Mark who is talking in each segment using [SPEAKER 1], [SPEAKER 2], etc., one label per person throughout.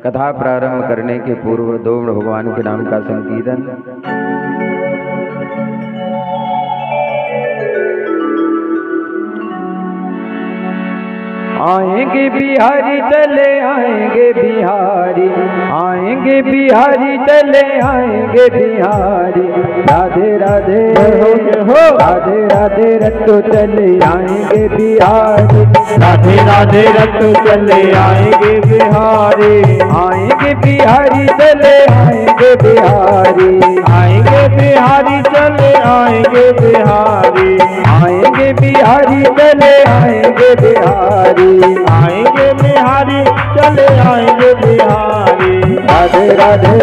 [SPEAKER 1] कथा प्रारंभ करने के पूर्व दो भगवान के नाम का संकीर्तन। आएंगे बिहारी चले आएंगे बिहारी, आएंगे बिहारी चले आएंगे बिहारी। राधे राधे हो राधे राधे रट्टू चले आएंगे बिहारी,
[SPEAKER 2] राधे राधे रट्टू चले आएंगे बिहारी।
[SPEAKER 1] आएंगे बिहारी चले आएंगे बिहारी,
[SPEAKER 2] आएंगे बिहारी चले आएंगे बिहारी।
[SPEAKER 1] आएंगे बिहारी चले आएंगे बिहारी,
[SPEAKER 2] आएंगे बिहारी चले आएंगे बिहारी।
[SPEAKER 1] राधे राधे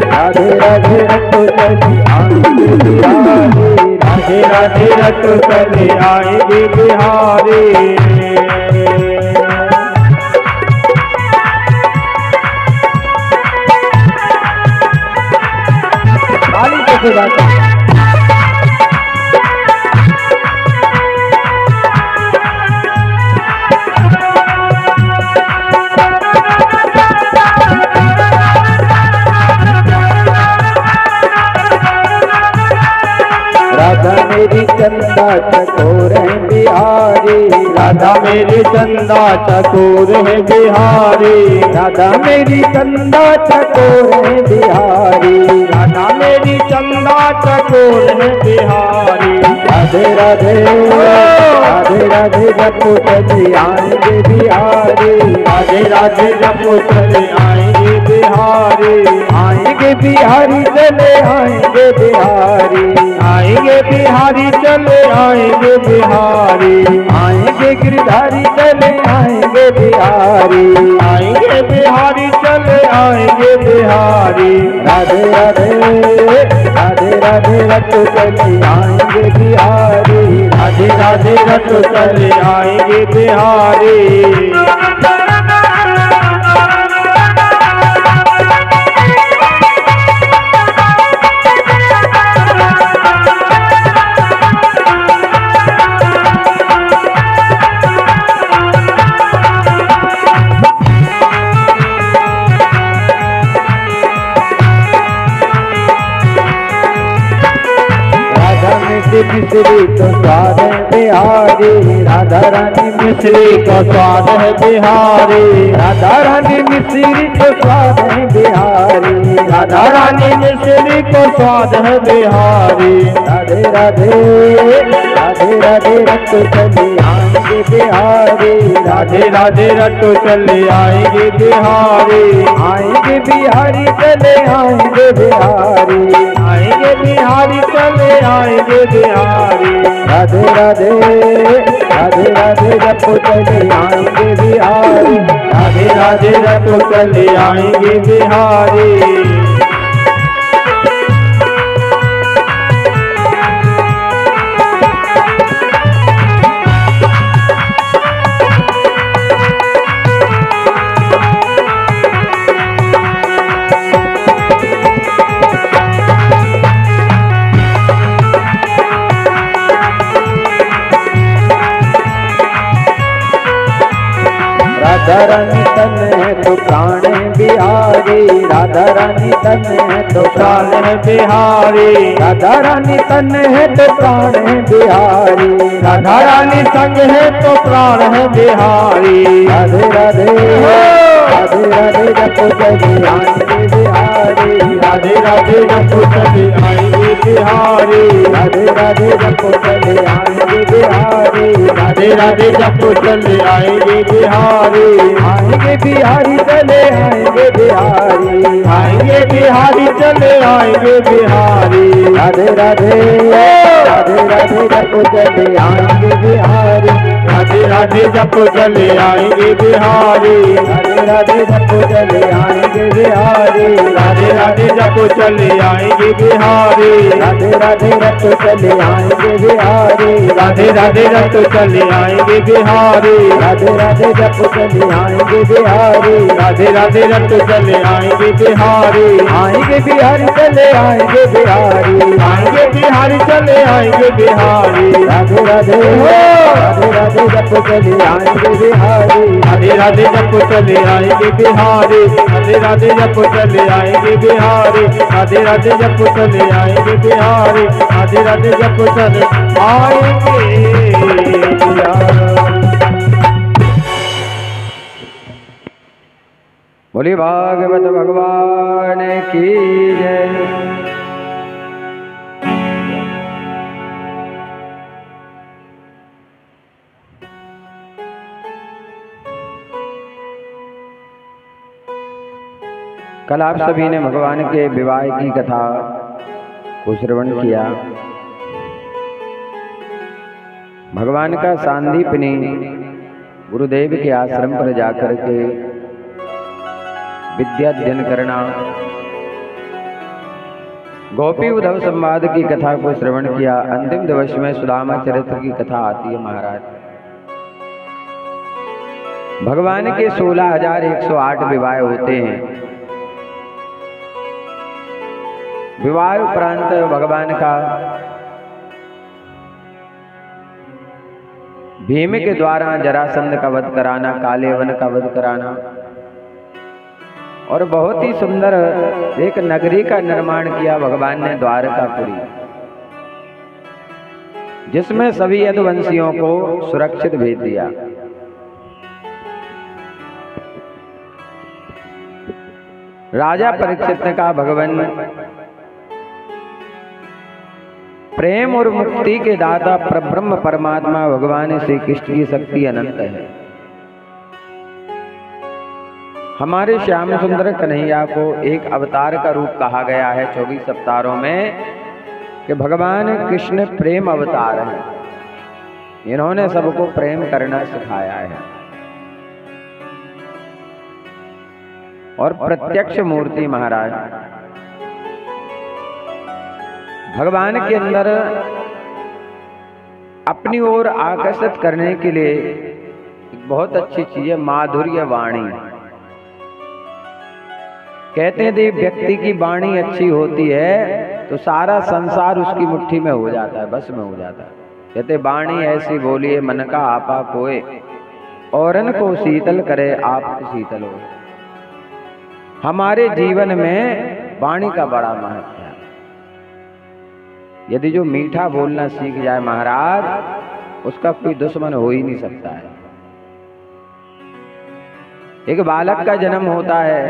[SPEAKER 1] राधे राधे रट्टू चले आएंगे बिहारी,
[SPEAKER 2] राधे राधे रट्टू चले आएंगे बिहारी।
[SPEAKER 1] ताली कैसे गाता है? राधा मेरी चंदा चकोर है बिहारी,
[SPEAKER 2] राधा मेरी चंदा चकोर है बिहारी।
[SPEAKER 1] राधा मेरी चंदा चकोर है बिहारी,
[SPEAKER 2] राधा मेरी चंदा चकोर है बिहारी।
[SPEAKER 1] राधे राधे राधे राधे रट्टू चले आएंगे बिहारी,
[SPEAKER 2] राधे राधे रट्टू चले आएंगे बिहारी।
[SPEAKER 1] आएंगे बिहारी चले आएंगे बिहारी,
[SPEAKER 2] आएंगे बिहारी चले आएंगे बिहारी।
[SPEAKER 1] आएंगे गिरधारी चले आएंगे बिहारी,
[SPEAKER 2] आएंगे बिहारी चले आएंगे बिहारी।
[SPEAKER 1] राधे राधे राधे राधे रट्टू चले आएंगे बिहारी,
[SPEAKER 2] राधे राधे रट्टू चले आएंगे बिहारी।
[SPEAKER 1] मिश्री तो स्वाद है बिहारी, राधा रानी
[SPEAKER 2] मिश्री का स्वाद है बिहारी।
[SPEAKER 1] राधा रानी मिश्री तो स्वाद है बिहारी,
[SPEAKER 2] राधा रानी मिश्री को स्वाद है बिहारी।
[SPEAKER 1] राधे राधे राधे राधे रट्टू चले आएंगे बिहारी,
[SPEAKER 2] राधे राधे रट्टू चले आएंगे बिहारी।
[SPEAKER 1] आएंगे बिहारी चले आएंगे बिहारी,
[SPEAKER 2] आएंगे बिहारी चले आएंगे बिहारी।
[SPEAKER 1] राधे राधे राधे राधे रट्टू चले आएंगे बिहारी,
[SPEAKER 2] राधे राधे रट्टू चले आएंगे बिहारी।
[SPEAKER 1] राधा रानी तन है तो प्राण है बिहारी, राधा रानी तन है तो
[SPEAKER 2] प्राण है बिहारी।
[SPEAKER 1] राधा रानी तन है तो प्राण है बिहारी,
[SPEAKER 2] राधा रानी संग है तो प्राण है बिहारी।
[SPEAKER 1] राधे राधे राधे राधे रट्टू चले आएंगे बिहारी,
[SPEAKER 2] राधे राधे रट्टू चले आएंगे बिहारी।
[SPEAKER 1] राधे राधे रट्टू चले आएंगे बिहारी,
[SPEAKER 2] राधे राधे रट्टू चले आएंगे बिहारी।
[SPEAKER 1] आएंगे बिहारी चले आएंगे बिहारी,
[SPEAKER 2] आएंगे बिहारी चले आएंगे बिहारी।
[SPEAKER 1] राधे राधे राधे राधे रट्टू चले आएंगे बिहारी,
[SPEAKER 2] राधे राधे रट्टू चले आएंगे बिहारी।
[SPEAKER 1] राधे राधे रट्टू चले आएंगे आएंगे बिहारी।
[SPEAKER 2] राधे राधे जप चले आएंगे बिहारी।
[SPEAKER 1] राधे राधे रथ चले आएंगे बिहारी।
[SPEAKER 2] राधे राधे रथ चले आएंगे बिहारी।
[SPEAKER 1] राधे राधे जप चले आएंगे बिहारी।
[SPEAKER 2] राधे राधे रथ चले आएंगे बिहारी।
[SPEAKER 1] आएंगे बिहारी चले आएंगे बिहारी।
[SPEAKER 2] आएंगे बिहारी चले आएंगे बिहारी।
[SPEAKER 1] राधे राधे हो राधे राधे जप चले आएंगे बिहारी।
[SPEAKER 2] राधे राधे जप चले आएंगे बिहारी। राधे राधे जप चले आएंगे बिहारी। राधे राधे जप चले आएंगे बिहारी। राधे राधे जप चले आएंगे बिहारी।
[SPEAKER 1] बोली भागवत भगवान की जय। कल आप सभी ने भगवान के विवाह की कथा को श्रवण किया। भगवान का सांदीपनी गुरुदेव के आश्रम पर जाकर के विद्या अध्ययन करना, गोपी उद्धव संवाद की कथा को श्रवण किया। अंतिम दिवस में सुदामा चरित्र की कथा आती है। महाराज भगवान के 16,108 विवाह होते हैं। विवाह उपरांत भगवान का भीम के द्वारा जरासंध का वध कराना, कालेवन का वध कराना और बहुत ही सुंदर एक नगरी का निर्माण किया भगवान ने, द्वारकापुरी, जिसमें सभी यदुवंशियों को सुरक्षित भेज दिया। राजा परीक्षित ने कहा, भगवान प्रेम और मुक्ति के दाता परब्रह्म परमात्मा भगवान श्री कृष्ण की शक्ति अनंत है। हमारे श्याम सुंदर कन्हैया को एक अवतार का रूप कहा गया है 24 अवतारों में, कि भगवान कृष्ण प्रेम अवतार है। इन्होंने सबको प्रेम करना सिखाया है और प्रत्यक्ष मूर्ति महाराज भगवान के अंदर अपनी ओर आकर्षित करने के लिए एक बहुत अच्छी चीज है माधुर्य वाणी। कहते हैं यदि व्यक्ति की वाणी अच्छी होती है तो सारा संसार उसकी मुट्ठी में हो जाता है, बस में हो जाता है। कहते वाणी ऐसी बोलिए मन का आपा कोय, औरन को शीतल करे आप शीतल हो। हमारे जीवन में वाणी का बड़ा महत्व है। यदि जो मीठा बोलना सीख जाए महाराज, उसका कोई दुश्मन हो ही नहीं सकता है। एक बालक का जन्म होता है,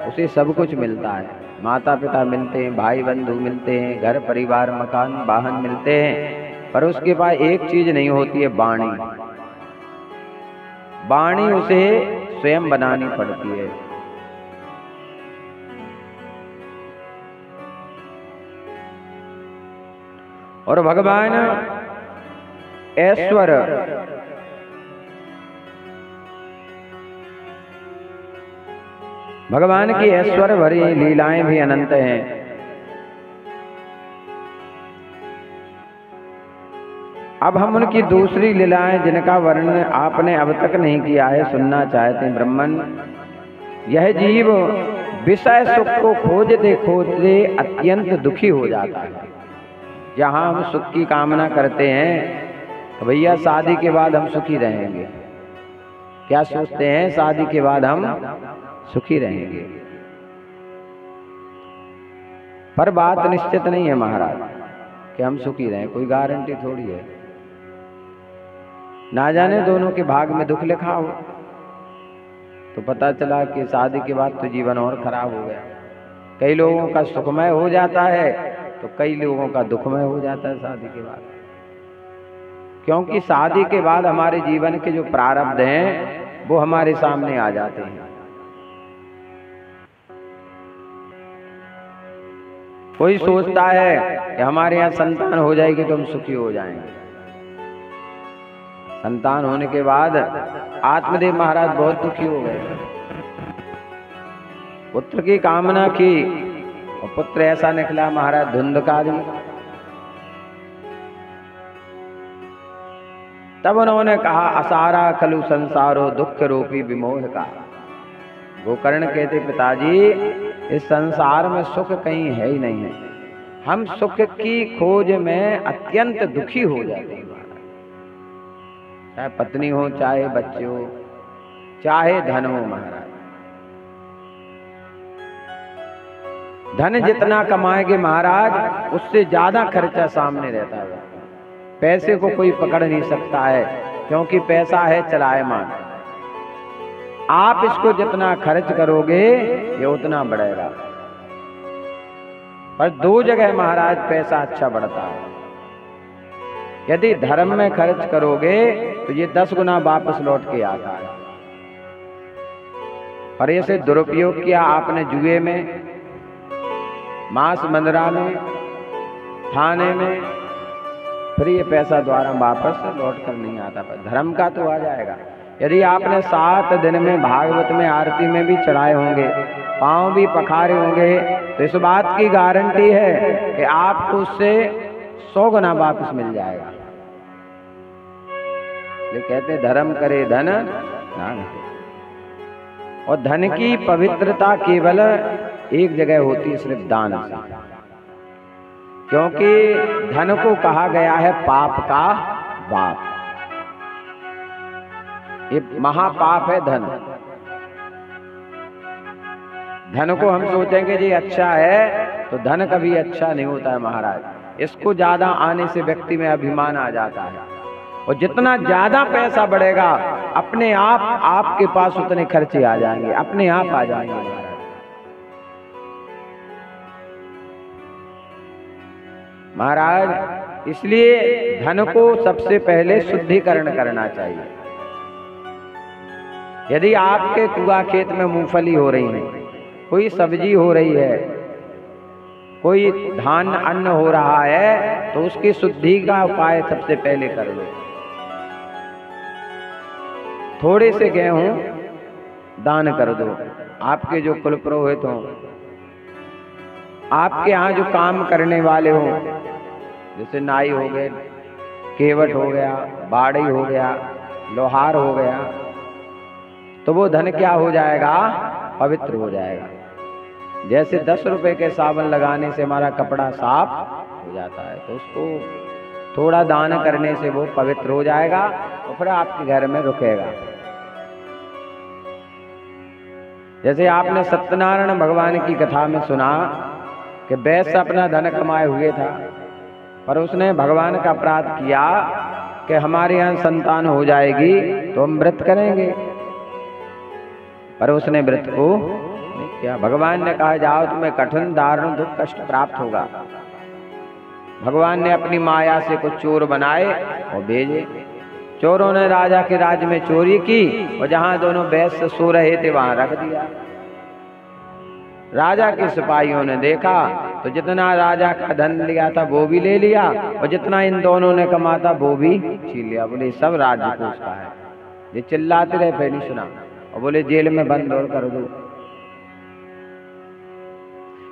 [SPEAKER 1] उसे सब कुछ मिलता है, माता पिता मिलते हैं, भाई बंधु मिलते हैं, घर परिवार मकान वाहन मिलते हैं, पर उसके पास एक चीज नहीं होती है, वाणी। वाणी उसे स्वयं बनानी पड़ती है। और भगवान ऐश्वर भगवान की ऐश्वर्य भरी लीलाएं भी अनंत हैं। अब हम उनकी दूसरी लीलाएं जिनका वर्णन आपने अब तक नहीं किया है सुनना चाहते हैं। ब्रह्मन, यह जीव विषय सुख को खोजते खोजते अत्यंत दुखी हो जाता है। जहाँ हम सुख की कामना करते हैं तो भैया शादी के बाद हम सुखी रहेंगे, क्या सोचते हैं शादी के बाद हम सुखी रहेंगे, पर बात निश्चित नहीं है महाराज कि हम सुखी रहें, कोई गारंटी थोड़ी है। ना जाने दोनों के भाग में दुख लिखा हो तो पता चला कि शादी के बाद तो जीवन और खराब हो गया। कई लोगों का सुखमय हो जाता है तो कई लोगों का दुखमय हो जाता है शादी के बाद, क्योंकि शादी के बाद हमारे जीवन के जो प्रारब्ध हैं वो हमारे सामने आ जाते हैं। कोई सोचता है कि हमारे यहाँ संतान हो जाएगी तो हम सुखी हो जाएंगे। संतान होने के बाद आत्मदेव महाराज बहुत दुखी हो गए। पुत्र की कामना की और पुत्र ऐसा निकला महाराज धुंधकारी। तब उन्होंने कहा असारा खलु संसारो दुख रूपी विमोह का। गोकर्ण कहते पिताजी इस संसार में सुख कहीं है ही नहीं है, हम सुख की खोज में अत्यंत दुखी हो जाते हैं। चाहे पत्नी हो, चाहे बच्चे हो, चाहे धन हो महाराज। धन जितना कमाएंगे महाराज उससे ज्यादा खर्चा सामने रहता है। पैसे को कोई पकड़ नहीं सकता है क्योंकि पैसा है चलायमान। आप इसको जितना खर्च करोगे ये उतना बढ़ेगा। पर दो जगह महाराज पैसा अच्छा बढ़ता है। यदि धर्म में खर्च करोगे तो ये 10 गुना वापस लौट के आता है। और ऐसे दुरुपयोग किया आपने जुए में, मांस मंदिरा में, थाने में, फिर ये पैसा द्वारा वापस लौट कर नहीं आता। पर धर्म का तो आ जाएगा। यदि आपने 7 दिन में भागवत में आरती में भी चढ़ाए होंगे, पांव भी पखारे होंगे, तो इस बात की गारंटी है कि आपको उससे 100 गुना वापस मिल जाएगा। ये कहते धर्म करे धन नाम। और धन की पवित्रता केवल एक जगह होती है, सिर्फ दान से। क्योंकि धन को कहा गया है पाप का बाप। ये महापाप है धन। धन को हम सोचेंगे जी अच्छा है, तो धन कभी अच्छा नहीं होता है महाराज। इसको ज्यादा आने से व्यक्ति में अभिमान आ जाता है, और जितना ज्यादा पैसा बढ़ेगा अपने आप आपके पास उतने खर्चे आ जाएंगे, अपने आप आ जाएंगे महाराज। महाराज इसलिए धन को सबसे पहले शुद्धिकरण करना चाहिए। यदि आपके कुआ खेत में मूंगफली हो रही है, कोई सब्जी हो रही है, कोई धान अन्न हो रहा है, तो उसकी शुद्धि का उपाय सबसे पहले कर लो। थोड़े से गेहूं दान कर दो। आपके जो कुल पुरोहित हों, आपके यहाँ जो काम करने वाले हों, जैसे नाई हो गए, केवट हो गया, बाड़ी हो गया, लोहार हो गया, तो वो धन क्या हो जाएगा? पवित्र हो जाएगा। जैसे 10 रुपए के साबुन लगाने से हमारा कपड़ा साफ हो जाता है, तो उसको थोड़ा दान करने से वो पवित्र हो जाएगा और फिर आपके घर में रुकेगा। जैसे आपने सत्यनारायण भगवान की कथा में सुना कि वैश्य अपना धन कमाए हुए था, पर उसने भगवान का अपराध किया कि हमारे यहाँ संतान हो जाएगी तो हम व्रत करेंगे, पर उसने व्रत को नहीं किया। भगवान ने कहा जाओ तुम्हें कठिन दारुण दुख कष्ट प्राप्त होगा। भगवान ने अपनी माया से कुछ चोर बनाए और भेजे। चोरों ने राजा के राज्य में चोरी की और जहां दोनों वैश्य सो रहे थे वहां रख दिया। राजा के सिपाहियों ने देखा तो जितना राजा का धन लिया था वो भी ले लिया और जितना इन दोनों ने कमा था वो भी छीन लिया। बोले सब राज्य को उसका है। ये चिल्लाते रहे, फिर नहीं सुना, और बोले जेल में बंद और कर दो,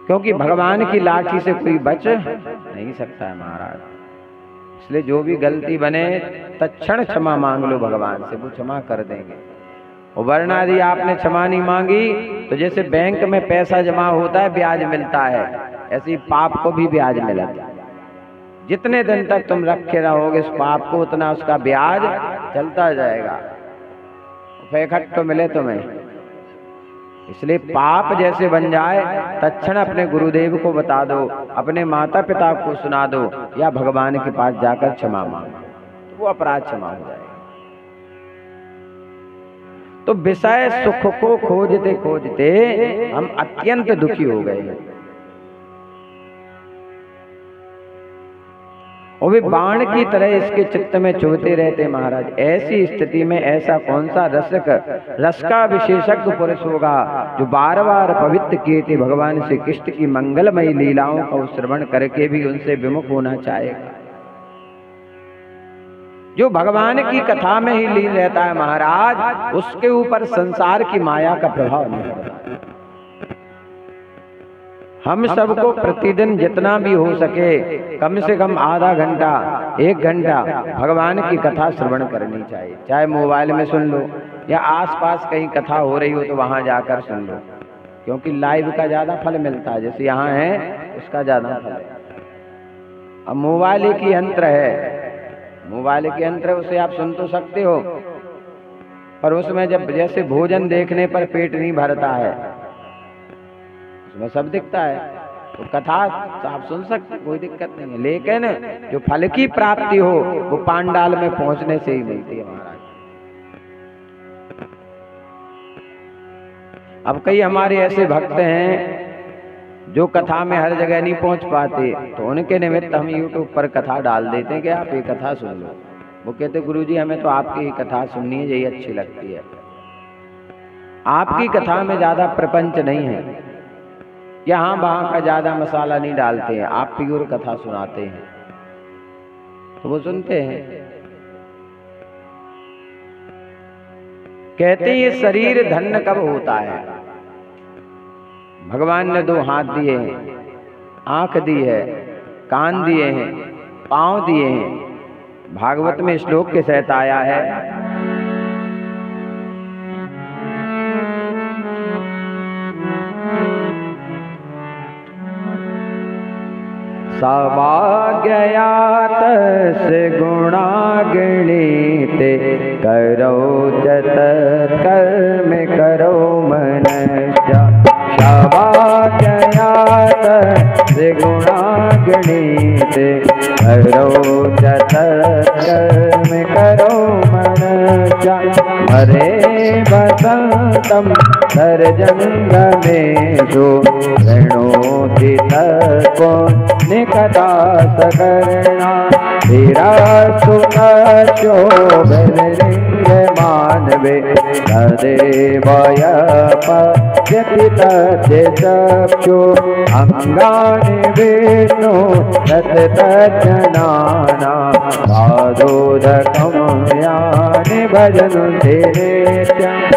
[SPEAKER 1] क्योंकि भगवान की लाठी से कोई बच नहीं सकता है महाराज। इसलिए जो भी गलती बने तत्क्षण क्षमा मांग लो भगवान से, वो क्षमा कर देंगे। और वरना यदि आपने क्षमा नहीं मांगी तो जैसे बैंक में पैसा जमा होता है ब्याज मिलता है, ऐसे ही पाप को भी ब्याज मिला। जितने दिन तक तुम रखे रहोगे उस पाप को, उतना उसका ब्याज चलता जाएगा, फिर इकट्ठे मिले तुम्हें। इसलिए पाप जैसे बन जाए तत्क्षण अपने गुरुदेव को बता दो, अपने माता पिता को सुना दो, या भगवान के पास जाकर क्षमा मांगो, तो वो अपराध क्षमा हो जाएगा। तो विषय सुख को खोजते खोजते हम अत्यंत दुखी हो गए, और वे बाण की तरह इसके चित्त में चुभते रहते महाराज। ऐसी स्थिति में ऐसा कौन सा रस का विशेषज्ञ पुरुष होगा जो बार बार पवित्र कीर्ति भगवान श्री कृष्ण की मंगलमयी लीलाओं का श्रवण करके भी उनसे विमुख होना चाहेगा। जो भगवान की कथा में ही लीन रहता है महाराज, उसके ऊपर संसार की माया का प्रभाव नहीं पड़ता। हम सबको प्रतिदिन जितना भी हो सके कम से कम आधा घंटा 1 घंटा भगवान की कथा श्रवण करनी चाहिए। चाहे मोबाइल में सुन लो या आसपास कहीं कथा हो रही हो तो वहां जाकर सुन लो, क्योंकि लाइव का ज्यादा फल मिलता है। जैसे यहाँ है उसका ज्यादा फल है। अब मोबाइल एक ही यंत्र है, मोबाइल के यंत्र है, उसे आप सुन तो सकते हो, पर उसमें जब जैसे भोजन देखने पर पेट नहीं भरता है, उसमें सब दिखता है। तो कथा तो आप सुन सकते, कोई दिक्कत नहीं है, लेकिन जो फल की प्राप्ति हो वो पांडाल में पहुंचने से ही मिलती है महाराज। अब कई हमारे ऐसे भक्त हैं जो कथा में हर जगह नहीं पहुंच पाते, तो उनके निमित्त हम YouTube पर कथा डाल देते हैं कि आप ये कथा सुन लो। वो कहते गुरुजी हमें तो आपकी कथा सुननी है, यही अच्छी लगती है। आपकी कथा में ज्यादा प्रपंच नहीं है, यहाँ वहां का ज्यादा मसाला नहीं डालते हैं, आप प्योर कथा सुनाते हैं, तो वो सुनते हैं। कहते हैं ये शरीर धन्य कब होता है? भगवान ने 2 हाथ दिए हैं, आंख दी है, कान दिए हैं, पांव दिए हैं। भागवत में श्लोक के सहित आया है, सभाग्यात गुणा गणिते करो जत कर्म करो मनुष्य। सभाग्यात गुणा गणिते करो जत कर्म करो मनुष्य। हरे वसंतम सर्जंगमेषु ऋणोति तत्को निकटा सकर्णा। धीरा सुखो बलिंग मानवे तदेवयपद्यति तद्यचक्षु। अंगानि विष्णु तत्तज्जनाना पादोदकं यानि भजन्ते नित्यम्।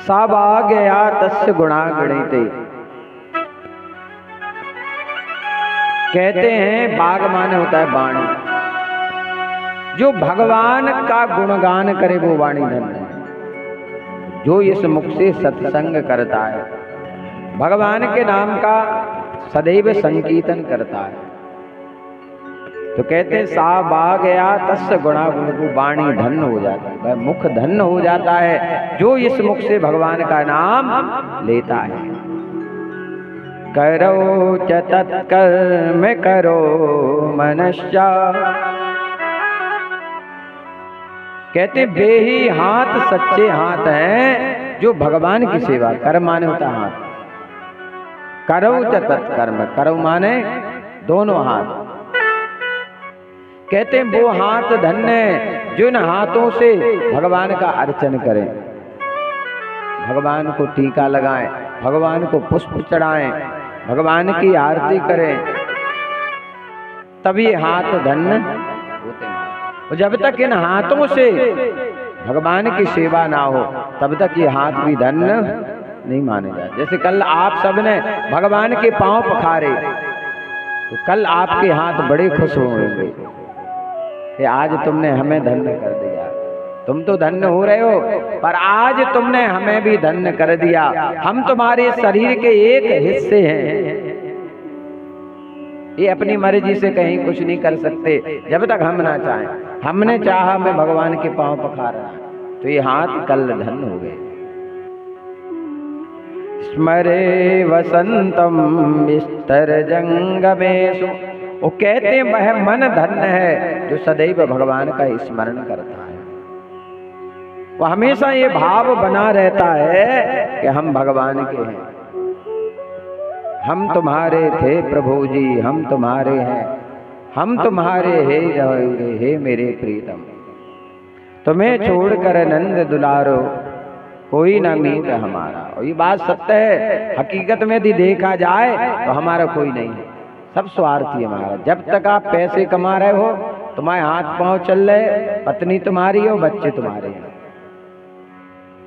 [SPEAKER 1] सब आ गया तस्य गुणा गणिते। कहते हैं बाग माने होता है वाणी, जो भगवान का गुणगान करे वो वाणी धन्य है। जो इस मुख से सत्संग करता है, भगवान के नाम का सदैव संकीर्तन करता है, तो कहते हैं सा बा गया तस्य गुणा गुण को वाणी धन्य हो जाता है, मुख धन्य हो जाता है जो इस मुख से भगवान का नाम लेता है। करो च तत्कर्म करो मनुष्य। कहते बेही हाथ सच्चे हाथ हैं जो भगवान की सेवा। कर्म माने होता हाथ, करो च तत्कर्म, करो माने दोनों हाथ। कहते हैं वो हाथ धन्य जिन हाथों से भगवान का अर्चन करें, भगवान को टीका लगाएं, भगवान को पुष्प चढ़ाएं, भगवान की आरती करें, तभी हाथ धन्य होते हैं। और जब तक इन हाथों से भगवान की सेवा ना हो तब तक ये हाथ भी धन्य नहीं माने जाते। जैसे कल आप सबने भगवान के पांव पखारे तो कल आपके हाथ बड़े खुश होंगे कि आज तुमने हमें धन्य कर दिया। तुम तो धन्य हो रहे हो, पर आज तुमने हमें भी धन्य कर दिया। हम तुम्हारे शरीर के एक हिस्से हैं, ये अपनी मर्जी से कहीं कुछ नहीं कर सकते जब तक हम ना चाहें। हमने चाहा मैं भगवान के पांव पखारा, तो ये हाथ कल धन हो गए। स्मरे वसंतम विस्तर जंगमेशु, वो कहते हैं वह मन धन्य है जो सदैव भगवान का स्मरण करता है। वो हमेशा ये भाव बना रहता है कि हम भगवान के हैं, हम तुम्हारे थे प्रभु जी, हम तुम्हारे हैं, हम तुम्हारे हे रहेंगे हे मेरे प्रीतम। तुम्हें छोड़कर नंद दुलारो कोई ना मीत हमारा। और ये बात सत्य है, हकीकत में यदि देखा जाए तो हमारा कोई नहीं है, सब स्वार्थी है हमारा। जब तक आप पैसे कमा रहे हो, तुम्हारे हाथ पांव चल रहे, पत्नी तुम्हारी हो, बच्चे तुम्हारे हैं,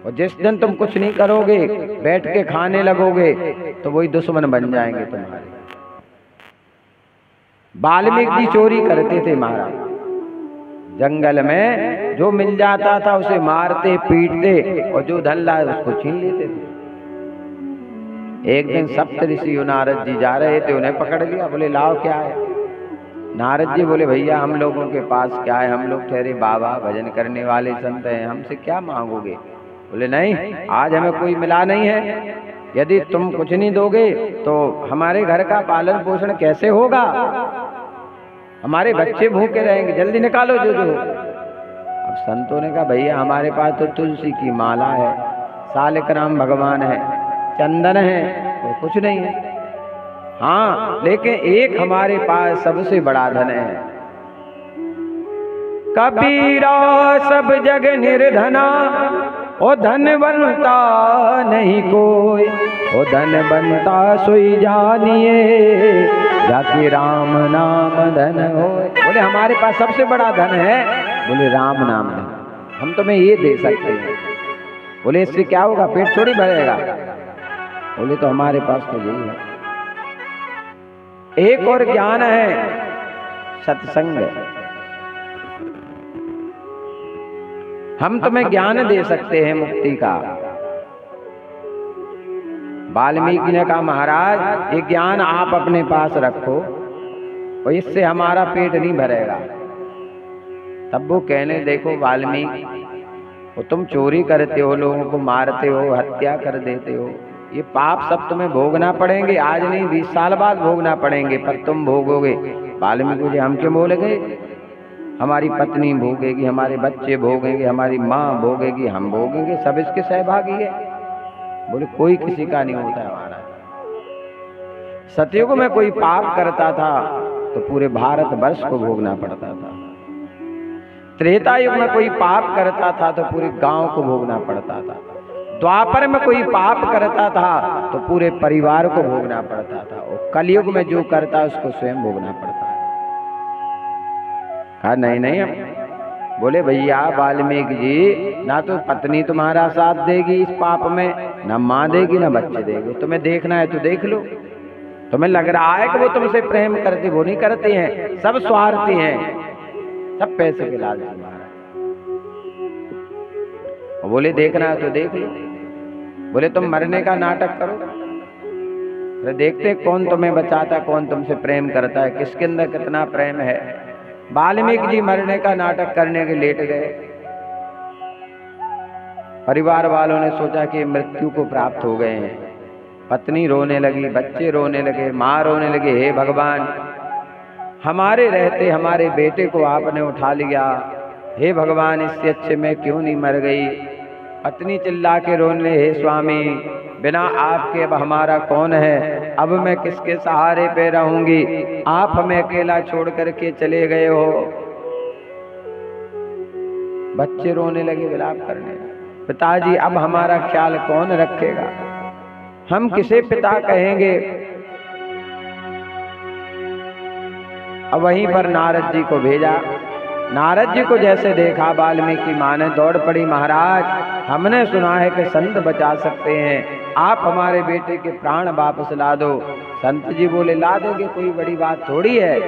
[SPEAKER 1] और जिस दिन तुम कुछ नहीं करोगे, बैठ के खाने लगोगे, तो वही दुश्मन बन जाएंगे तुम्हारे। वाल्मीकि जी चोरी करते थे महाराज, जंगल में जो मिल जाता था उसे मारते पीटते, और जो धन लाए उसको छीन लेते थे। एक दिन सप्तऋषि नारद जी जा रहे थे, उन्हें पकड़ लिया, बोले लाओ क्या है। नारद जी बोले भैया हम लोगों के पास क्या है, हम लोग ठहरे बाबा भजन करने वाले संत हैं, हमसे क्या मांगोगे। बोले नहीं, आज हमें कोई मिला नहीं है, यदि तुम कुछ नहीं दोगे तो हमारे घर का पालन पोषण कैसे होगा, हमारे बच्चे भूखे रहेंगे, जल्दी निकालो जो जो। अब संतों ने कहा भैया हमारे पास तो तुलसी की माला है, सालिक राम भगवान है, चंदन है, वो कुछ नहीं है। हाँ लेकिन एक हमारे पास सबसे बड़ा धन है। कबीरा सब जग निर्धना, ओ धन बनता नहीं कोई, ओ धन बनता सोई जानिए, जाके राम नाम धन हो। बोले हमारे पास सबसे बड़ा धन है, बोले राम नाम धन, हम तुम्हें ये दे सकते हैं। बोले इससे क्या होगा, पेट थोड़ी भरेगा। बोले तो हमारे पास तो यही है। एक और ज्ञान है सत्संग, हम तुम्हें ज्ञान दे सकते हैं मुक्ति का। वाल्मीकि ने कहा महाराज ये ज्ञान आप अपने पास रखो, और इससे हमारा पेट नहीं भरेगा। तब वो कहने देखो वाल्मीकि, वो तुम चोरी करते हो, लोगों को मारते हो, हत्या कर देते हो, ये पाप सब तुम्हें भोगना पड़ेंगे, आज नहीं 20 साल बाद भोगना पड़ेंगे, पर तुम भोगोगे। वाल्मीकि जी हम क्यों भोगेंगे, हमारी पत्नी भोगेगी, हमारे बच्चे भोगेंगे, हमारी माँ भोगेगी, हम भोगेंगे, सब इसके सहभागी है। बोले कोई किसी का नहीं होता है महाराज। सतयुग में कोई पाप करता था तो पूरे भारत वर्ष को भोगना पड़ता था, त्रेता युग में कोई पाप करता था तो पूरे गांव को भोगना पड़ता था, द्वापर में कोई पाप करता था तो पूरे परिवार को भोगना पड़ता था, और कलयुग में जो करता है उसको स्वयं भोगना पड़ता है। कहा नहीं नहीं, बोले भैया वाल्मीकि जी ना तो पत्नी तुम्हारा साथ देगी इस पाप में, ना माँ देगी ना बच्चे देगी, तुम्हें देखना है तो देख लो। तुम्हें लग रहा है कि वो तुमसे प्रेम करते, वो नहीं करते हैं, सब स्वार्थी हैं, सब पैसे के लालची महाराज। बोले देखना है तो देख लो। बोले तुम मरने का नाटक करो, अरे देखते कौन तुम्हें बचाता, कौन तुमसे प्रेम करता है, किसके अंदर कितना प्रेम है। वाल्मीकि जी मरने का नाटक करने के लेट गए। परिवार वालों ने सोचा कि मृत्यु को प्राप्त हो गए हैं, पत्नी रोने लगी, बच्चे रोने लगे, माँ रोने लगे, हे भगवान हमारे रहते हमारे बेटे को आपने उठा लिया, हे भगवान इससे अच्छे मैं क्यों नहीं मर गई। पत्नी चिल्ला के रोने, हे स्वामी बिना आपके अब हमारा कौन है, अब मैं किसके सहारे पे रहूंगी, आप हमें अकेला छोड़ करके चले गए हो। बच्चे रोने लगे, विलाप करने, पिताजी अब हमारा ख्याल कौन रखेगा, हम किसे पिता कहेंगे। अब वहीं पर नारद जी को भेजा। नारद जी को जैसे देखा वाल्मीकि माँ ने दौड़ पड़ी, महाराज हमने सुना है कि संत बचा सकते हैं, आप हमारे बेटे के प्राण वापस ला दो। संत जी बोले ला देंगे, कोई बड़ी बात थोड़ी है,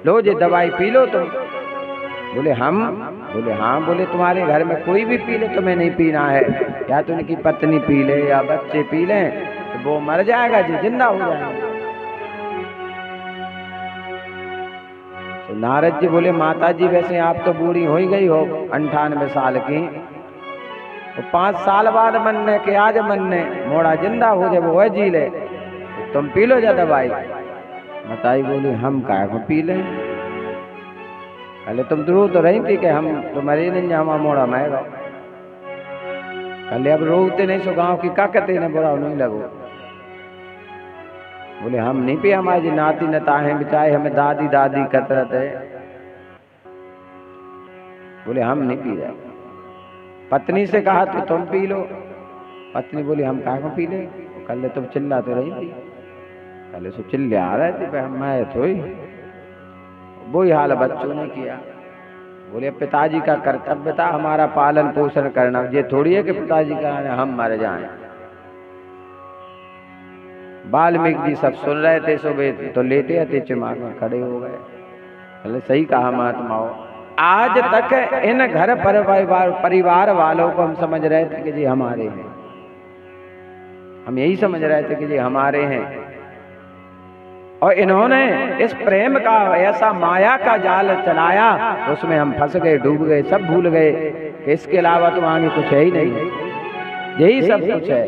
[SPEAKER 1] लो ये दवाई पी लो तुम। बोले हम, बोले हाँ। बोले तुम्हारे घर में कोई भी पी ले, तुम्हें नहीं पीना है, या तो उनकी पत्नी पी ले या बच्चे पी लें, तो वो मर जाएगा जी, जिंदा हो जाएगा। तो नारद जी बोले माता जी वैसे आप तो बूढ़ी हो ही गई हो 98 साल की, तो 5 साल बाद मनने के आज मनने मोड़ा जिंदा हो जब वह जी ले तो तुम पी लो जा दवाई। माताई बोली हम काय को पी लें, पहले तुम रो तो रही थी कि हम तुम्हारे नहीं जामा मोड़ा मैं गो, कल अब रोते नहीं सो गाँव की का कहते न बुरा नहीं लगो। बोले हम नहीं पे, हमारी नाती नता है बिचाए हमें दादी दादी कतरत है। बोले हम नहीं पी रहे। पत्नी से कहा तो तुम पी लो। पत्नी बोली हम कहा को पी ले, कल तुम चिल्ला तो रही थी, कल सो चिल्ले आ रहे थे मैं तो वही हाल बच्चों ने किया। बोले पिताजी का कर्तव्य था हमारा पालन पोषण करना, ये थोड़ी है कि पिताजी का हम मर जाएं। वाल्मीकि जी सब सुन रहे थे, सुबह तो लेटे थे चिमाग में खड़े हो गए। बोले सही कहा महात्माओं, आज तक इन घर परिवार वालों को हम समझ रहे थे कि जी हमारे हैं, हम यही समझ रहे थे कि जी हमारे हैं, और इन्होंने इस प्रेम का ऐसा माया का जाल चलाया उसमें हम फंस गए, डूब गए, सब भूल गए कि इसके अलावा तो आगे कुछ है ही नहीं, यही सब कुछ है।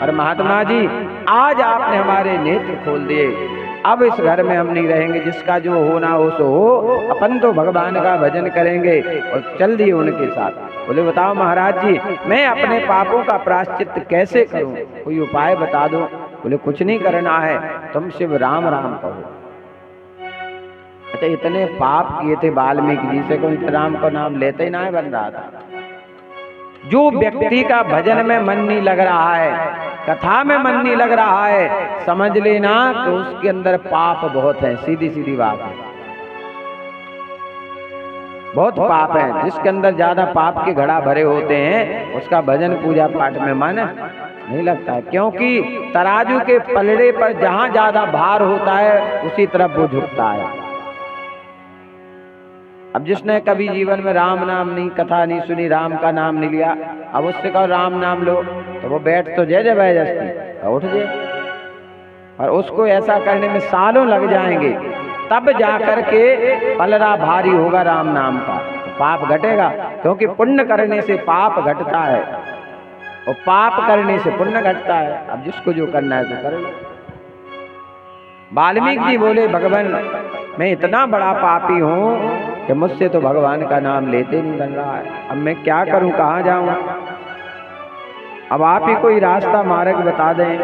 [SPEAKER 1] और महात्मा जी आज आपने हमारे नेत्र खोल दिए, अब इस घर में हम नहीं रहेंगे, जिसका जो होना हो सो हो, अपन तो भगवान का भजन करेंगे। और चल दिए उनके साथ। बोले बताओ महाराज जी मैं अपने पापों का प्रायश्चित कैसे करूं, कोई उपाय बता दो। बोले कुछ नहीं करना है, तुम शिव राम राम कहो। अच्छा इतने पाप किए थे वाल्मीकि जी से, कोई राम का नाम लेते ही ना बन रहा था। जो व्यक्ति का भजन में मन नहीं लग रहा है, कथा में मन नहीं लग रहा है, समझ लेना कि उसके अंदर पाप बहुत है, सीधी सीधी बात है, बहुत पाप है। जिसके अंदर ज्यादा पाप के घड़ा भरे होते हैं उसका भजन पूजा पाठ में मन नहीं लगता है, क्योंकि तराजू के पलड़े पर जहां ज्यादा भार होता है उसी तरफ वो झुकता है। अब जिसने कभी जीवन में राम नाम नहीं, कथा नहीं सुनी, राम का नाम नहीं लिया, अब उससे कहो राम नाम लो तो वो बैठ तो जबरदस्ती उठ जाए, और उसको ऐसा करने में सालों लग जाएंगे, तब जाकर के पलड़ा भारी होगा राम नाम का, पाप घटेगा। क्योंकि पुण्य करने से पाप घटता है और पाप करने से पुण्य घटता है। अब जिसको जो करना है तो कर लो। वाल्मीकि जी बोले भगवान मैं इतना बड़ा पापी हूँ कि मुझसे तो भगवान का नाम लेते नहीं बन रहा है, अब मैं क्या करूं, कहाँ जाऊं। अब आप ही कोई रास्ता मार्ग बता दें।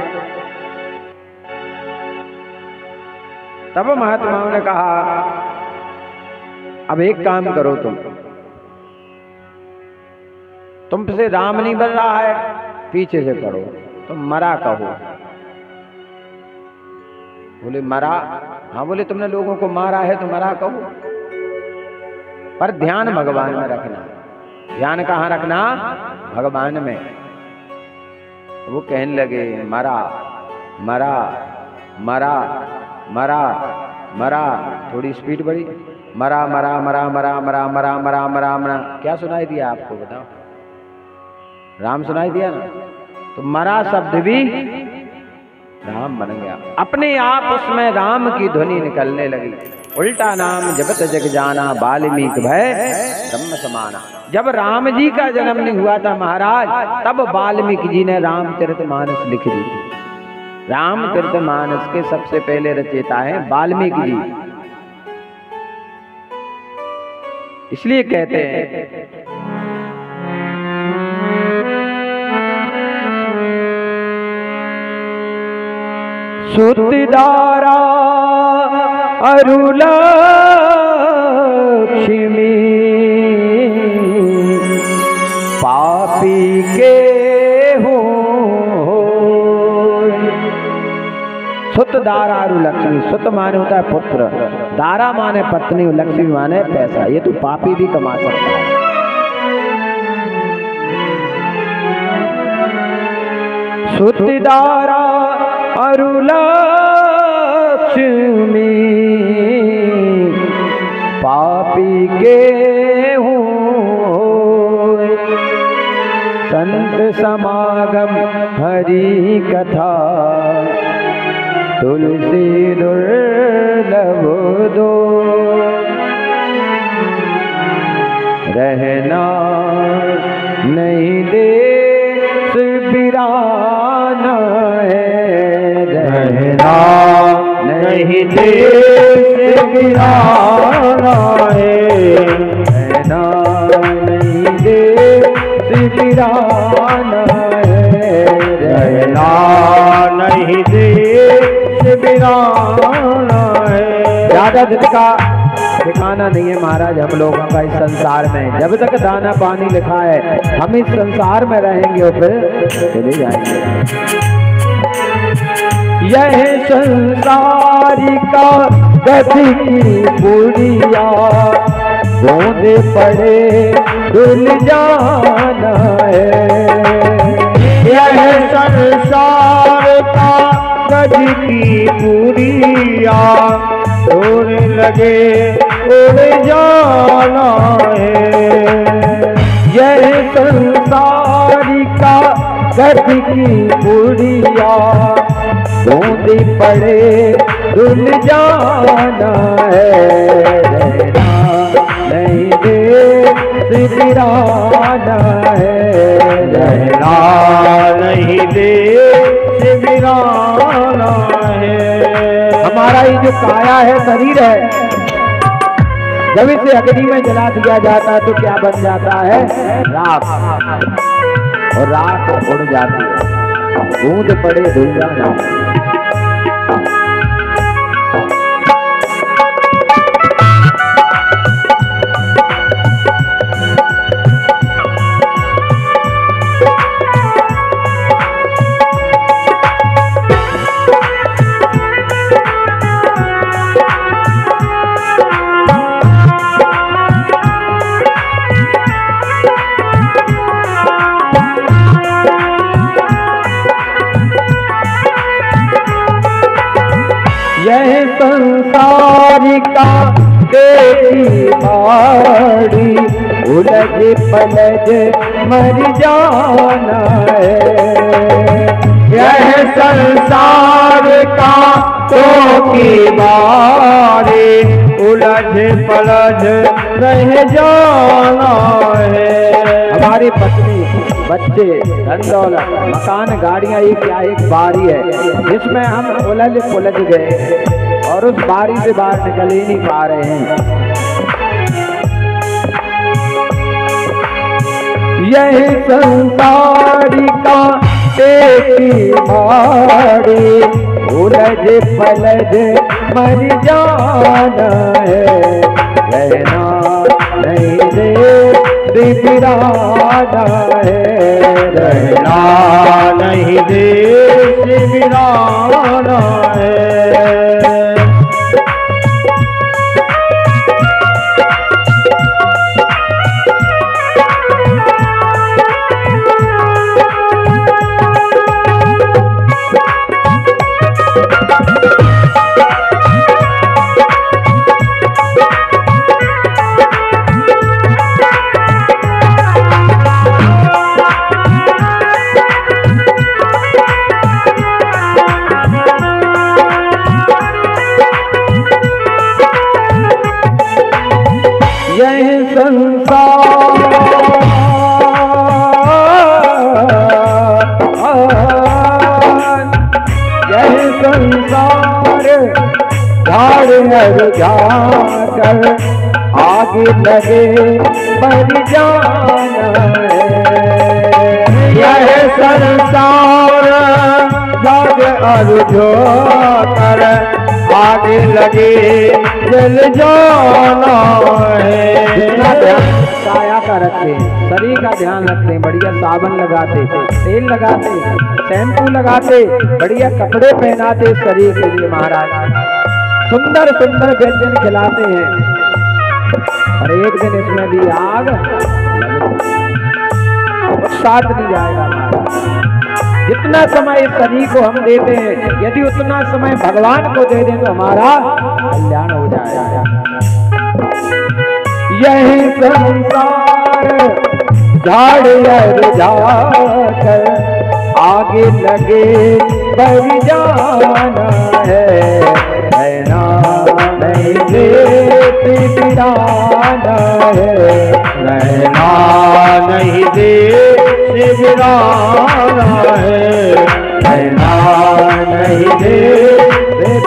[SPEAKER 1] तब महात्माओं ने कहा अब एक काम करो, तुमसे राम नहीं बन रहा है, पीछे से पढ़ो, तुम मरा कहो। बोले मरा, हाँ। बोले तुमने लोगों को मारा है तो मरा कहो, पर ध्यान भगवान में रखना। ध्यान कहाँ रखना? भगवान में। वो कहने लगे मरा मरा मरा मरा मरा, थोड़ी स्पीड बढ़ी, मरा मरा मरा मरा मरा मरा मरा मरा मरा। क्या सुनाई दिया आपको बताओ? राम सुनाई दिया ना, तो मरा शब्द भी राम बन गया, अपने आप उसमें राम की ध्वनि निकलने लगी। उल्टा नाम जपत जग जाना, वाल्मीकि भय ब्रह्म समाना। जब राम जी का जन्म नहीं हुआ था महाराज, तब वाल्मीकि जी ने रामचरितमानस लिख दी थी। रामचरितमानस के सबसे पहले रचयिता हैं वाल्मीकि जी, इसलिए कहते हैं सुतदारा अरुलक्ष्मी पापी के हो। सुत दारा अरुलक्ष्मी, सुत माने होता है पुत्र, दारा माने पत्नी, लक्ष्मी माने पैसा। ये तो पापी भी कमा सकता है। सुत दारा अरुलक्ष्मी पापी के हो। संत समागम हरि कथा, तुलसी दुर्लभ दो।
[SPEAKER 2] है,
[SPEAKER 1] रहना नहीं दे सिबिराना है,
[SPEAKER 2] रहना नहीं दे सिबिराना है।
[SPEAKER 1] ज्यादा दिन का ठिकाना नहीं है महाराज हम लोगों का इस संसार में। जब तक दाना पानी लिखा है हम इस संसार में रहेंगे और फिर चले जाएंगे। यह संसारी का गति की बुढ़िया, बूंदे पड़े डुल जाना है।
[SPEAKER 2] यह संसार का गति की बुढ़िया, उड़ लगे उड़ जाना है।
[SPEAKER 1] यह संसारी का गति की बुढ़िया, बूंदी पड़े डुल जाना है। रहना नहीं दे सिबिराना है,
[SPEAKER 2] रहना नहीं दे सिबिराना है।
[SPEAKER 1] हमारा ये जो काया है शरीर है, जब इसे अग्नि में जला दिया जाता है तो क्या बन जाता है? राख। और राख उड़ जाती है, बूंद पड़े धुल जाना। यह संसारी का देखी बाड़ी, उलझ पलझ मर जाना है।
[SPEAKER 2] यह संसार का तो की बारी, उलझ पलझ रह जाना है।
[SPEAKER 1] हमारी पत्नी, बच्चे, धन दौलत, मकान, गाड़ियां एक या एक बारी है जिसमें हम उलझ पुलझ गए और उस बारी से बाहर निकल ही नहीं पा रहे हैं। यह संसारी का देखी बारी, उलझ पलझ मर जाना है। रहना नहीं दे सिबिराना है,
[SPEAKER 2] रहना नहीं दे सिबिराना है।
[SPEAKER 1] यह संसार झाड़ हर जाकर आगे लगे बढ़ जाना है।
[SPEAKER 2] यह संसार झाड़ हर जाकर आगे लगे जल जाना है।
[SPEAKER 1] जितना ध्यान काया का रखते, शरीर का ध्यान रखते, बढ़िया साबुन लगाते, तेल लगाते, शैम्पू लगाते, बढ़िया कपड़े पहनाते शरीर के लिए महाराज, सुंदर सुंदर व्यंजन खिलाते हैं, और एक दिन इसमें भी आग साथ नहीं जाएगा महाराज। जितना समय इस शरीर को हम देते हैं, यदि उतना समय भगवान को दे दें तो हमारा कल्याण हो जाएगा। यही संसार झाड़ जाकर आगे लगे बढ़ जाना है। रहना नहीं दे बिराना है,
[SPEAKER 2] रहना नहीं दे बिराना है,
[SPEAKER 1] रहना नहीं दे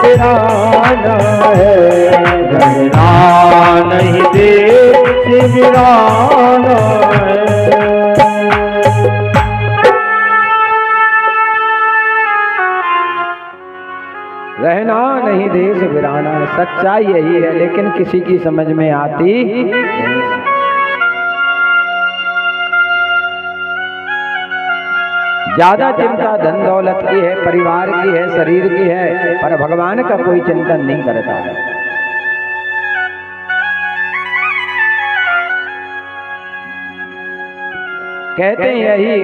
[SPEAKER 1] बिराना है,
[SPEAKER 2] रहना देश वीराना है।
[SPEAKER 1] रहना नहीं देश वीराना, सच्चाई यही है, लेकिन किसी की समझ में आती नहीं। ज्यादा चिंता धन दौलत की है, परिवार की है, शरीर की है, पर भगवान का कोई चिंतन नहीं करता है। कहते हैं यही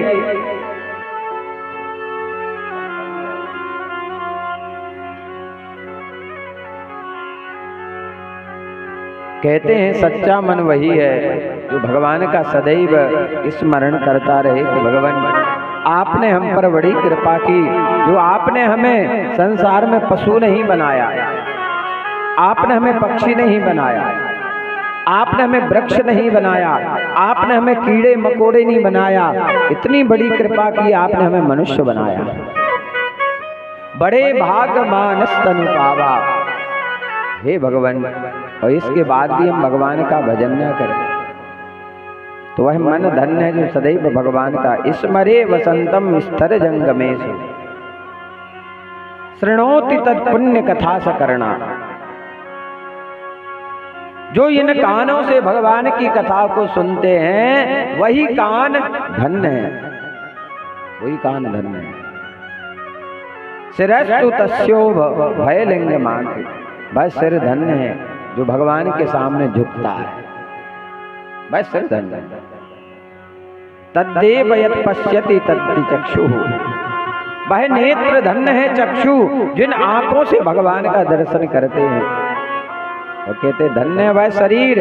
[SPEAKER 1] कहते हैं सच्चा मन वही है जो भगवान का सदैव स्मरण करता रहे कि भगवान आपने हम पर बड़ी कृपा की, जो आपने हमें संसार में पशु नहीं बनाया, आपने हमें पक्षी नहीं बनाया, आपने हमें वृक्ष नहीं बनाया, आपने हमें कीड़े मकोड़े नहीं बनाया, इतनी बड़ी कृपा की आपने हमें मनुष्य बनाया। बड़े भाग मानस तनु पावा, हे भगवान, और इसके बाद भी हम भगवान का भजन न करें तो वह मन धन्य है जो सदैव भगवान का स्मरे वसंतम स्तर जंगमेषु शृणोति तत्पुण्य कथा सकरणा। जो इन कानों से भगवान की कथा को सुनते हैं वही कान धन्य है, वही कान धन्य है। शिरस्तु तस्यो भयलिंग मानते, बस सिर धन्य है जो भगवान के सामने झुकता है, बस सिर धन्य है। तद्देव यत् पश्यति तद्धि चक्षु, वह नेत्र धन्य है चक्षु जिन आंखों से भगवान का दर्शन करते हैं। और कहते धन्य वह शरीर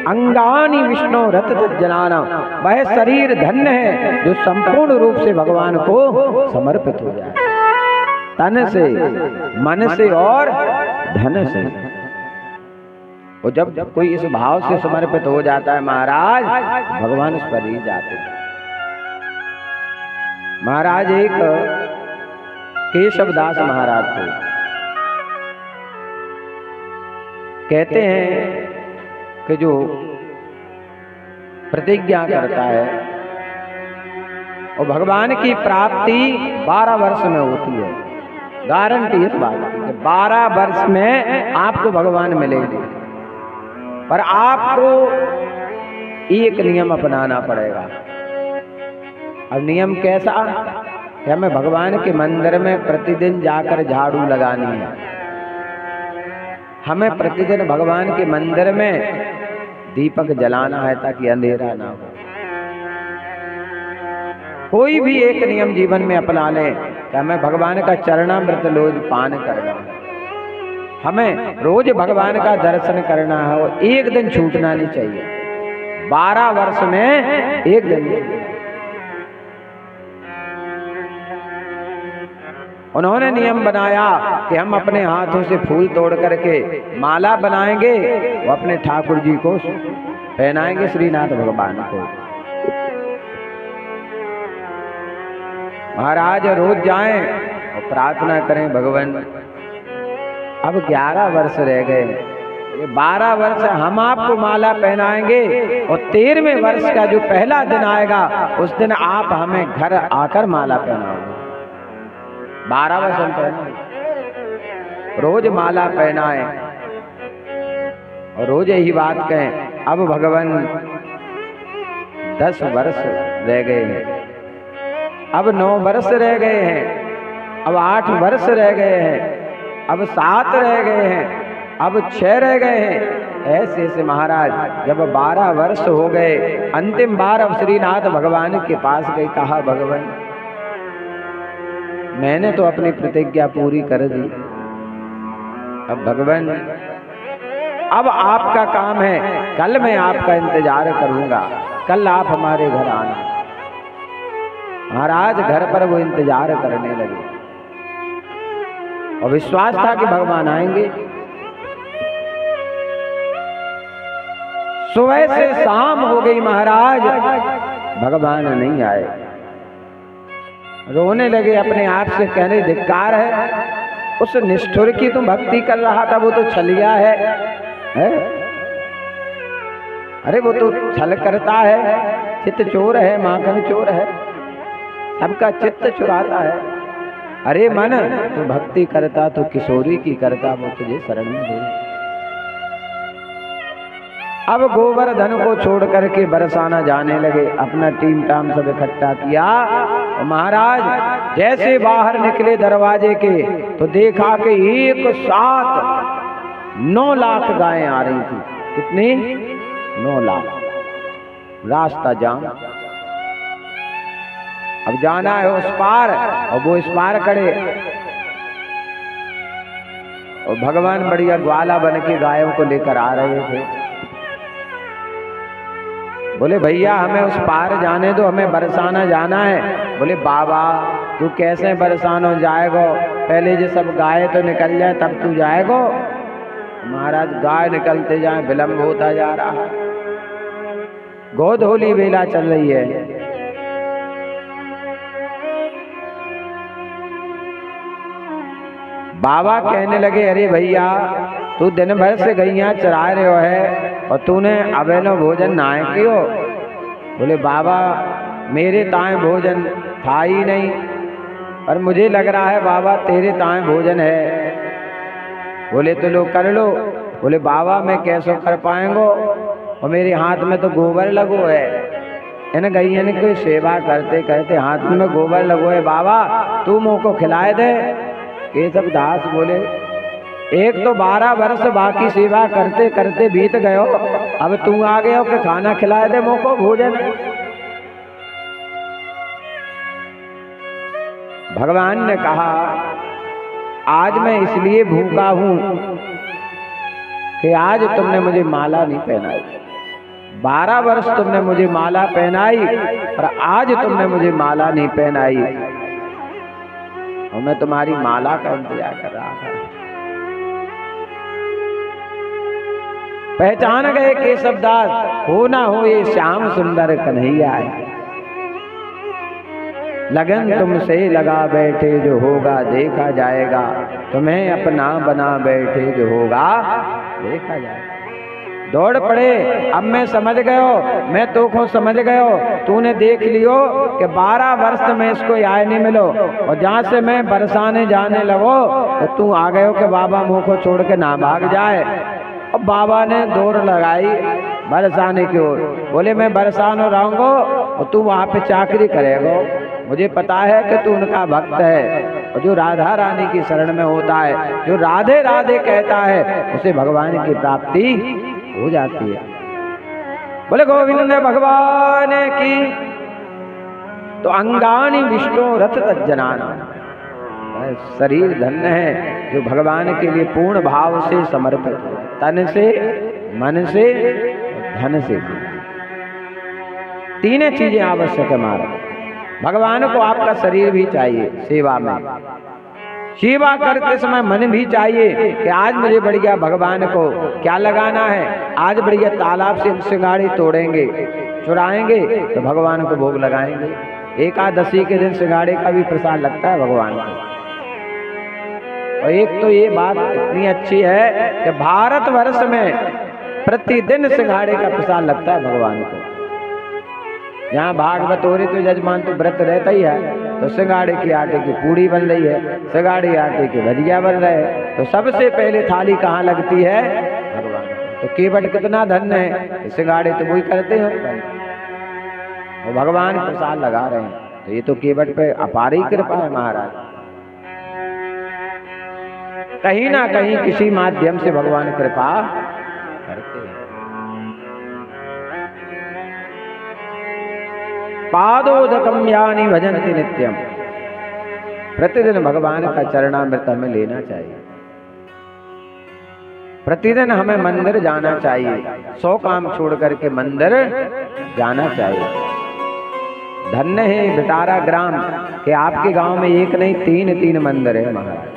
[SPEAKER 1] अंगानि विष्णु रत तज्जनाना, वह शरीर धन्य है जो संपूर्ण रूप से भगवान को समर्पित हो जाए, तन से, मन से और धन से। और जब कोई इस भाव से समर्पित हो जाता है महाराज, भगवान उस पर ही जाते हैं। महाराज एक केशवदास महाराज थे, कहते हैं कि जो प्रतिज्ञा करता है और भगवान की प्राप्ति 12 वर्ष में होती है, गारंटी इस बात की कि 12 वर्ष में आपको भगवान मिलेंगे, पर आपको एक नियम अपनाना पड़ेगा। अब नियम कैसा कि हमें भगवान के मंदिर में प्रतिदिन जाकर झाड़ू लगानी है, हमें प्रतिदिन भगवान के मंदिर में दीपक जलाना है ताकि अंधेरा ना हो। कोई भी एक नियम जीवन में अपना लें कि हमें भगवान का चरणामृत रोज पान करना है, हमें रोज भगवान का दर्शन करना है और एक दिन छूटना नहीं चाहिए। 12 वर्ष में एक दिन उन्होंने नियम बनाया कि हम अपने हाथों से फूल तोड़ करके माला बनाएंगे, वो अपने ठाकुर जी को पहनाएंगे, श्रीनाथ भगवान को। महाराज रोज जाएं और प्रार्थना करें भगवान अब 11 वर्ष रह गए, 12 वर्ष हम आपको माला पहनाएंगे और 13वें वर्ष का जो पहला दिन आएगा उस दिन आप हमें घर आकर माला पहनाओगे। 12 वर्ष हम पहनाएं, रोज माला पहनाएं और रोज यही बात कहें अब भगवान 10 वर्ष रह गए हैं, अब 9 वर्ष रह गए हैं, अब 8 वर्ष रह गए हैं, अब 7 रह गए हैं, अब 6 रह गए हैं। ऐसे ऐसे महाराज जब 12 वर्ष हो गए, अंतिम बार अब श्रीनाथ भगवान के पास गए, कहा भगवान मैंने तो अपनी प्रतिज्ञा पूरी कर दी, अब भगवान अब आपका काम है, कल मैं आपका इंतजार करूंगा, कल आप हमारे घर आना। महाराज घर पर वो इंतजार करने लगे और विश्वास था कि भगवान आएंगे। सुबह से शाम हो गई महाराज, भगवान नहीं आए। रोने लगे, अपने आप से कहने धिक्कार है, उस निष्ठुर की तुम भक्ति कर रहा था वो तो छलिया है? अरे वो तो छल करता है, चित्त चोर है, माखन चोर है, सबका चित्त चुराता है। अरे मन तू भक्ति करता तो किशोरी की करता, वो तुझे शरण में दे। अब गोवर्धन को छोड़ करके बरसाना जाने लगे, अपना टीम टाम सब इकट्ठा किया। और महाराज जैसे बाहर निकले दरवाजे के तो देखा कि एक साथ 9 लाख गायें आ रही थी। कितनी? 9 लाख। रास्ता जाम, अब जाना है उस पार, और वो इस पार खड़े। और भगवान बढ़िया ग्वाला बन के गायों को लेकर आ रहे थे। बोले भैया हमें उस पार जाने दो, हमें बरसाना जाना है। बोले बाबा तू कैसे बरसाना जाएगो, पहले जो सब गाय तो निकल जाए तब तू जाएगो। महाराज गाय निकलते जाए, विलंब होता जा रहा है, गोधूली बेला चल रही है। बाबा कहने लगे अरे भैया तू दिन भर से गैया चरा रहे हो है और तूने अबेनो भोजन ना कियो। बोले बाबा मेरे ताए भोजन था ही नहीं, पर मुझे लग रहा है बाबा तेरे ताए भोजन है। बोले तो लो कर लो। बोले बाबा मैं कैसे कर पाएंगो, और मेरे हाथ में तो गोबर लगो है। इन गैयन की सेवा करते करते हाथ में गोबर लगो है, बाबा तू मुँह को खिलाए दे। केशव दास बोले एक तो 12 वर्ष बाकी सेवा करते करते बीत गयो, अब तू आ गया कि खाना खिलाए दे मुँह को भोजन। भगवान ने कहा आज मैं इसलिए भूखा हूं कि आज तुमने मुझे माला नहीं पहनाई। 12 वर्ष तुमने मुझे माला पहनाई और आज तुमने मुझे माला नहीं पहनाई, और मैं तुम्हारी माला का इंतजार कर रहा था। पहचान गए केशव दास, हो ना हो ये श्याम सुंदर कन्हैया है। लगन तुमसे लगा बैठे जो होगा देखा जाएगा, तुम्हें अपना बना बैठे जो होगा देखा जाएगा। दौड़ पड़े, अब मैं समझ गयो, मैं तो को समझ गयो, तूने देख लियो कि 12 वर्ष में इसको आए नहीं मिलो, और जहाँ से मैं बरसाने जाने लगो तो तू आ गयो कि बाबा मुँह को छोड़ के ना भाग जाए। अब बाबा ने दौड़ लगाई बरसाने की ओर। बोले मैं बरसानो रहूंगो और तू वहाँ पे चाकरी करेगो। मुझे पता है कि तू उनका भक्त है, और जो राधा रानी की शरण में होता है, जो राधे राधे कहता है, उसे भगवान की प्राप्ति हो जाती है। बोले गोविंद ने भगवान की तो अंगानी विष्णु रथ तज्जनाना। शरीर धन्य है जो भगवान के लिए पूर्ण भाव से समर्पित है, तन से, मन से, धन से। तीन चीजें आवश्यक है महाराज। भगवान को आपका शरीर भी चाहिए सेवा में, सेवा करते समय मन भी चाहिए कि आज मुझे बढ़िया भगवान को क्या लगाना है। आज बढ़िया तालाब से सिंगाड़ी तोड़ेंगे, चुराएंगे तो भगवान को भोग लगाएंगे। एकादशी के दिन सिंगाड़े का भी प्रसाद लगता है भगवान को। और एक तो ये बात इतनी अच्छी है कि भारतवर्ष में प्रतिदिन सिंगाड़े का प्रसाद लगता है भगवान को। यहाँ भागवत हो रही तो जजमान तो व्रत रहता ही है, तो सिंगाड़े की आटे की पूड़ी बन रही है, सिंगाड़े आटे के भजिया बन रहे हैं, तो सबसे पहले थाली कहाँ लगती है? भगवान। तो केवट कितना धन्य है, सिंगाड़े तो वही करते हैं और भगवान प्रसाद लगा रहे हैं। तो ये तो केवट पे अपार ही कृपा है महाराज। कहीं ना कहीं किसी माध्यम से भगवान कृपा करते हैं। पादोदकम यानी भजन्ति नित्यम। प्रतिदिन भगवान का चरणामृत हमें लेना चाहिए। प्रतिदिन हमें मंदिर जाना चाहिए, 100 काम छोड़ करके मंदिर जाना चाहिए। धन्य है बिटारा ग्राम कि आपके गांव में एक नहीं 3 मंदिर है महाराज।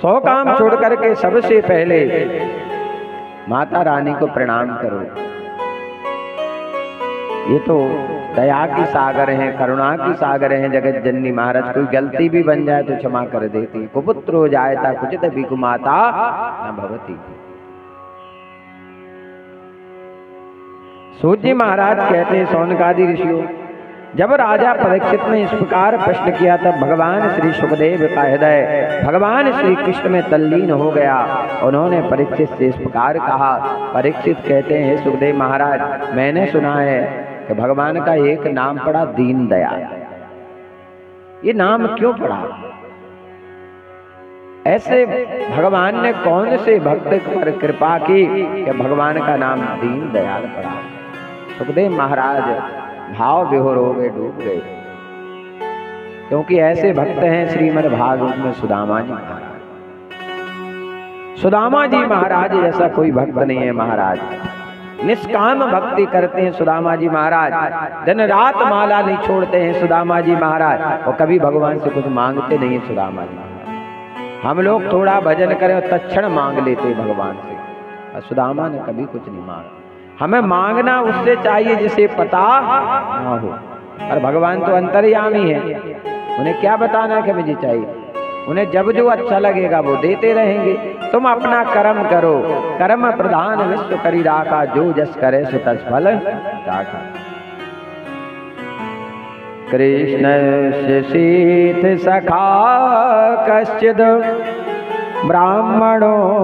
[SPEAKER 1] 100 काम छोड़ करके सबसे पहले माता रानी को प्रणाम करो। ये तो दया की सागर हैं, करुणा की सागर हैं जगत जननी महाराज। कोई गलती भी बन जाए तो क्षमा कर देती। कुपुत्रो जायता कुचित भिखु माता न भवती। सूत जी महाराज कहते हैं, शौनकादि ऋषियों, जब राजा परीक्षित ने इस प्रकार प्रश्न किया तब भगवान श्री सुखदेव का हृदय भगवान श्री कृष्ण में तल्लीन हो गया। उन्होंने परीक्षित से इस प्रकार कहा। परीक्षित कहते हैं, सुखदेव महाराज, मैंने सुना है कि भगवान का एक नाम पड़ा दीन दयाल। ये नाम क्यों पड़ा? ऐसे भगवान ने कौन से भक्त पर कृपा की कि भगवान का नाम दीन दयाल पड़ा? सुखदेव महाराज भाव विभोर हो गए, डूब गए, क्योंकि ऐसे भक्त हैं श्रीमद् भागवत में सुदामा जी महाराज। सुदामा जी महाराज जैसा कोई भक्त नहीं है महाराज। निष्काम भक्ति करते हैं सुदामा जी महाराज, दिन रात माला नहीं छोड़ते हैं सुदामा जी महाराज, और कभी भगवान से कुछ मांगते नहीं है सुदामा जी महाराज। हम लोग थोड़ा भजन करें और तत्क्षण मांग लेते हैं भगवान से, और सुदामा ने कभी कुछ नहीं मांगा। हमें मांगना उससे चाहिए जिसे पता ना हो, और भगवान तो अंतर्यामी है, उन्हें क्या बताना कि मुझे चाहिए? उन्हें जब जो अच्छा लगेगा वो देते रहेंगे। तुम अपना कर्म करो, कर्म प्रधान विश्व करी राखा, जो जस करे सो तस फल राखा। कृष्ण शीत सखा कश्चिद ब्राह्मणों